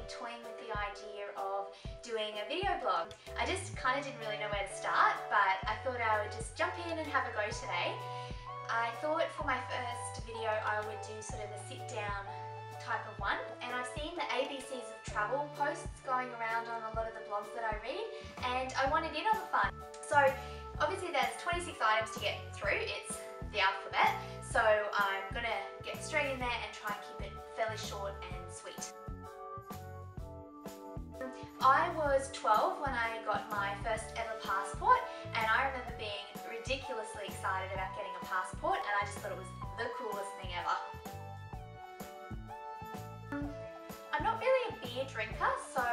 toying with the idea of doing a video blog. I just kind of didn't really know where to start, but I thought I would just jump in and have a go today. I thought for my first video I would do sort of a sit down type of one, and I've seen the ABCs of travel posts going around on a lot of the blogs that I read, and I wanted in on the fun. So obviously there's 26 items to get through, it's the alphabet, so I'm gonna get straight in there and try and keep it fairly short and sweet. I was 12 when I got my first ever passport, and I remember being ridiculously excited about getting a passport, and I just thought it was the coolest thing ever. I'm not really a beer drinker, so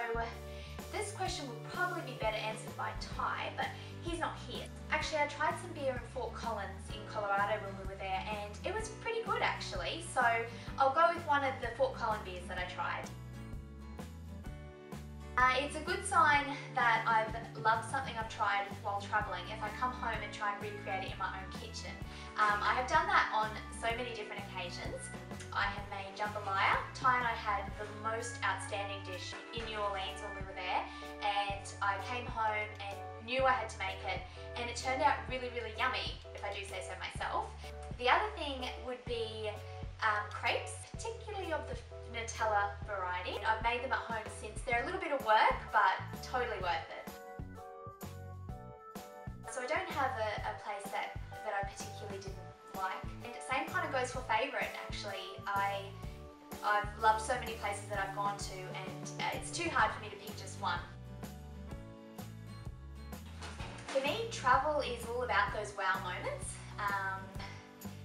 this question would probably be better answered by Ty, but he's not here. Actually, I tried some beer in Fort Collins in Colorado when we were there, and it was pretty good actually, so I'll go with one of the Fort Collins beers that I tried. It's a good sign that I've loved something I've tried while travelling if I come home and try and recreate it in my own kitchen. I have done that on so many different occasions. I have made jambalaya. Ty and I had the most outstanding dish in New Orleans when we were there, and I came home and knew I had to make it, and it turned out really, really yummy, if I do say so myself. The other thing would be crepes, particularly of the Nutella variety. I've made them at home since. They're a little bit of work, but totally worth it. So I don't have a place that I particularly didn't like. And the same kind of goes for favourite actually. I've loved so many places that I've gone to, and it's too hard for me to pick just one. For me, travel is all about those wow moments.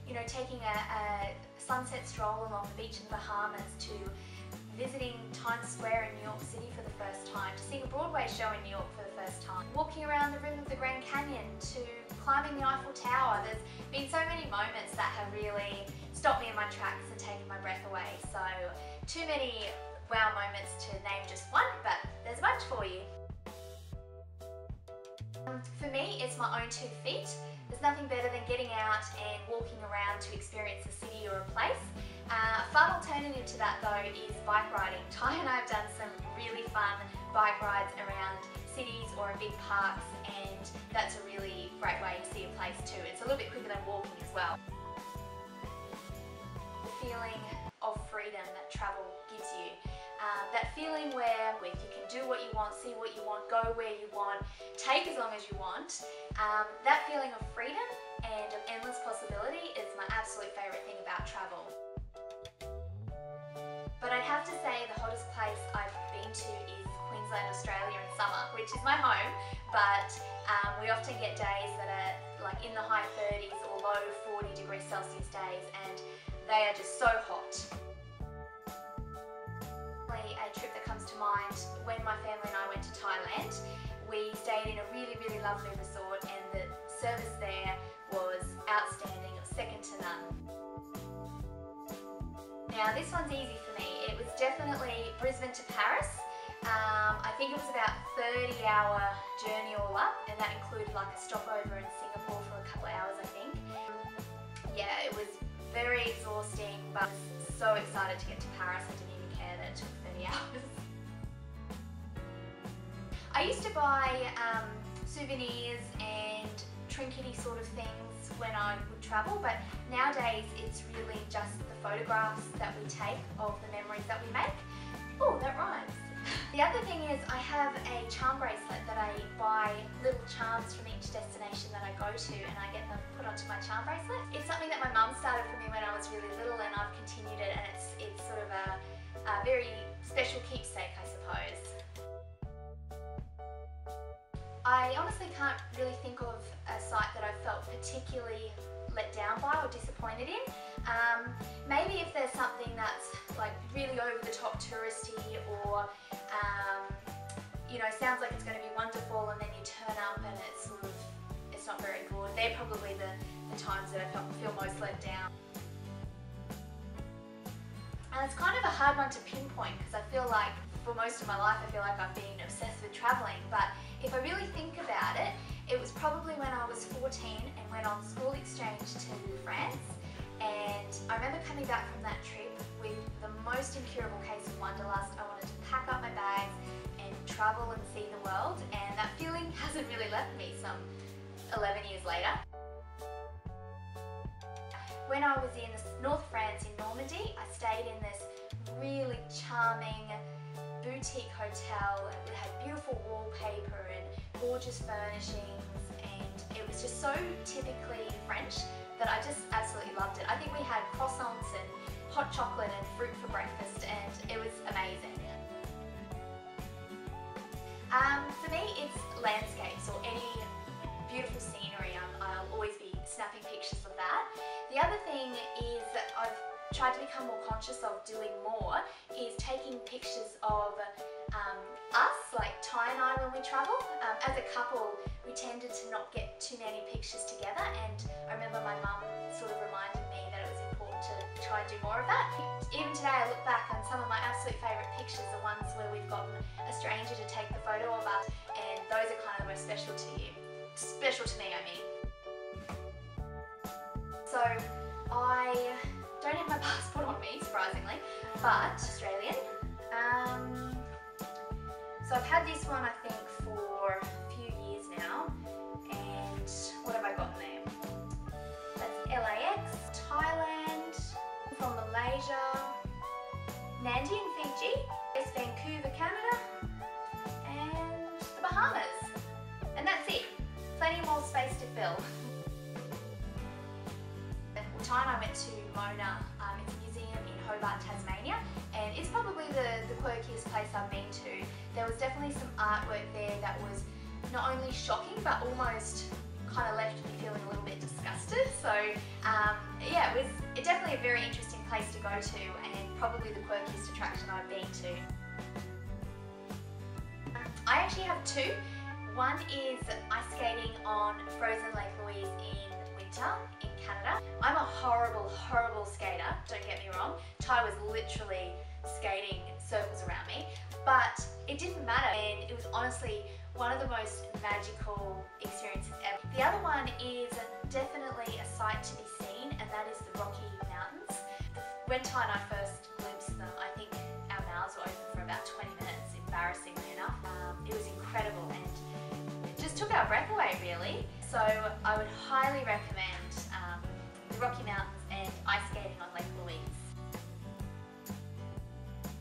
You know, taking a sunset stroll along the beach in the Bahamas, to visiting Times Square in New York City for the first time, to seeing a Broadway show in New York for the first time, walking around the rim of the Grand Canyon, to climbing the Eiffel Tower. There's been so many moments that have really stopped me in my tracks and taken my breath away. So too many wow moments to name just one, but there's a bunch for you. For me, it's my own 2 feet. There's nothing better than getting out and walking around to experience a city or a place. A fun alternative to that though is bike riding. Ty and I have done some really fun bike rides around cities or in big parks, and that's a really great way to see a place too. It's a little bit quicker than walking as well. The feeling of freedom that travel gives you. That feeling where you can do what you want, see what you want, go where you want, take as long as you want. That feeling of freedom and of endless possibility is my absolute favourite thing about travel. But I'd have to say the hottest place I've been to is Queensland, Australia in summer, which is my home, but we often get days that are like in the high 30s or low 40 degrees Celsius days, and they are just so hot. A trip that comes to mind, when my family and I went to Thailand, we stayed in a really, really lovely resort, and the service there was outstanding. It was second to none. Now this one's easy for me. It was definitely Brisbane to Paris. I think it was about a 30-hour journey all up, and that included like a stopover in Singapore for a couple of hours, I think. Yeah, it was very exhausting, but I was so excited to get to Paris. I didn't even care that it took 30 hours. I used to buy souvenirs and trinkety sort of things when I would travel, but nowadays it's really just the photographs that we take of the memories that we make. Oh, that rhymes. The other thing is I have a charm bracelet that I buy little charms from each destination that I go to, and I get them put onto my charm bracelet. It's something that my mum started for me when I was really little, and I've continued it, and it's sort of a very special keepsake, I suppose. I honestly can't really think of a site that I felt particularly let down by or disappointed in. Maybe if there's something that's like really over the top touristy, or you know, sounds like it's going to be wonderful, and then you turn up and it's not very good. They're probably the times that I feel most let down. And it's kind of a hard one to pinpoint, because I feel like for most of my life I feel like I've been obsessed with travelling, but if I really think about it, it was probably when I was 14 and went on school exchange to France, and I remember coming back from that trip with the most incurable case of wanderlust. I wanted to pack up my bags and travel and see the world, and that feeling hasn't really left me some 11 years later. When I was in North France in Normandy, I stayed in this really charming boutique hotel. It had beautiful wallpaper and gorgeous furnishings, and it was just so typically French that I just absolutely loved it. I think we had croissants and hot chocolate and fruit for breakfast, and it was amazing. For me, it's landscapes or any beautiful scenery. I'll always be snapping pictures of that. The other thing is that I've tried to become more conscious of doing more is taking pictures of us, like Ty and I when we travel. As a couple, we tended to not get too many pictures together, and I remember my mum sort of reminded me that it was important to try and do more of that. Even today I look back on some of my absolute favourite pictures are ones where we've gotten a stranger to take the photo of us, and those are kind of the most special to you. Special to me, I mean. So I don't have my passport on me, surprisingly, but Australian. So I've had this one I think for a few years now, and what have I got in there? That's LAX, Thailand, from Malaysia, Nadi in Fiji, Vancouver, Canada, and the Bahamas. And that's it. Plenty more space to fill. Ty and I went to Mona, it's a museum in Hobart, Tasmania, and it's probably the quirkiest place I've been to. There was definitely some artwork there that was not only shocking but almost kind of left me feeling a little bit disgusted. So yeah, it was definitely a very interesting place to go to, and probably the quirkiest attraction I've been to. I actually have two. One is ice skating on frozen Lake Louise in winter in Canada. I'm a horrible, horrible skater, don't get me wrong. Ty was literally skating circles around me, but it didn't matter, and it was honestly one of the most magical experiences ever. The other one is definitely a sight to be seen, and that is the Rocky Mountains. When Ty and I first glimpsed them, I think our mouths were open for about 20 minutes, embarrassingly enough. It was incredible, and it just took our breath away, really. So I would highly recommend the Rocky Mountains and ice skating on Lake Louise.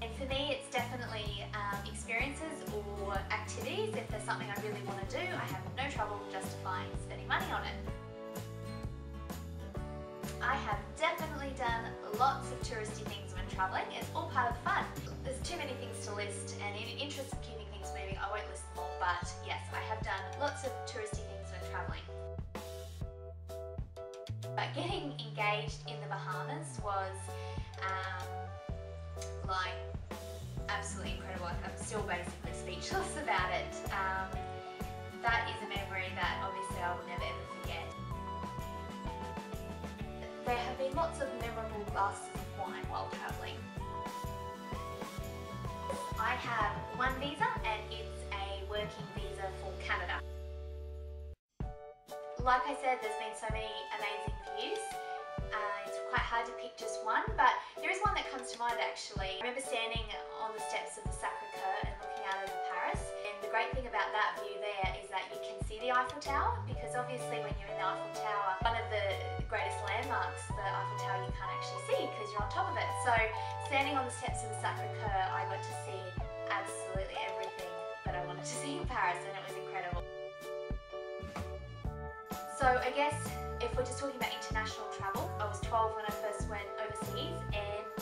And for me, it's definitely experiences or activities. If there's something I really want to do, I have no trouble justifying spending money on it. I have definitely done lots of touristy things when travelling. It's all part of the fun. There's too many things to list, and in the interest of keeping things moving, I won't list them all, but yes, I have done lots of touristy things when travelling. But getting engaged in the Bahamas was like absolutely incredible. Like, I'm still basically speechless about it. That is a memory that obviously I will never ever forget. There have been lots of memorable glasses of wine while travelling. I have one visa, and it's a working visa for Canada. Like I said, there's been so many amazing views. It's quite hard to pick just one, but there is one that comes to mind actually. I remember standing on the steps of the Sacré-Cœur and looking out over Paris, and the great thing about that view there is that you can see the Eiffel Tower, because obviously when you're in the Eiffel Tower, one of the greatest landmarks, the Eiffel Tower, you can't actually see because you're on top of it. So standing on the steps of the Sacré-Cœur, I got to see absolutely everything that I wanted to see in Paris, and it was incredible. So I guess if we're just talking about international travel, I was 12 when I first went overseas, and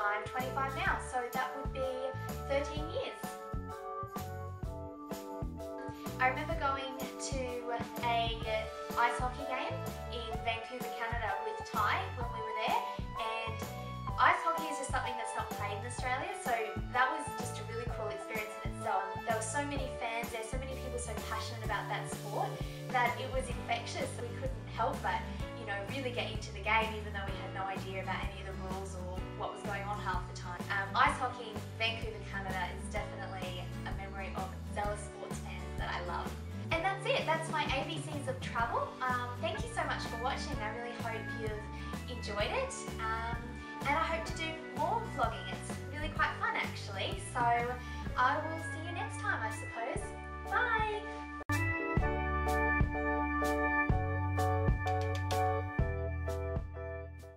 I'm 25 now, so that would be 13 years. I remember going to a ice hockey game in Vancouver, Canada with Ty when we were there, and ice hockey is just something that's not played in Australia, so that was just a really cool experience in itself. There were so many fans there, so many people so passionate about that sport, that it was infectious. We couldn't help but, you know, really get into the game, even though we had no idea about any of the rules or what was going on half the time. Ice hockey in Vancouver, Canada is definitely a memory of zealous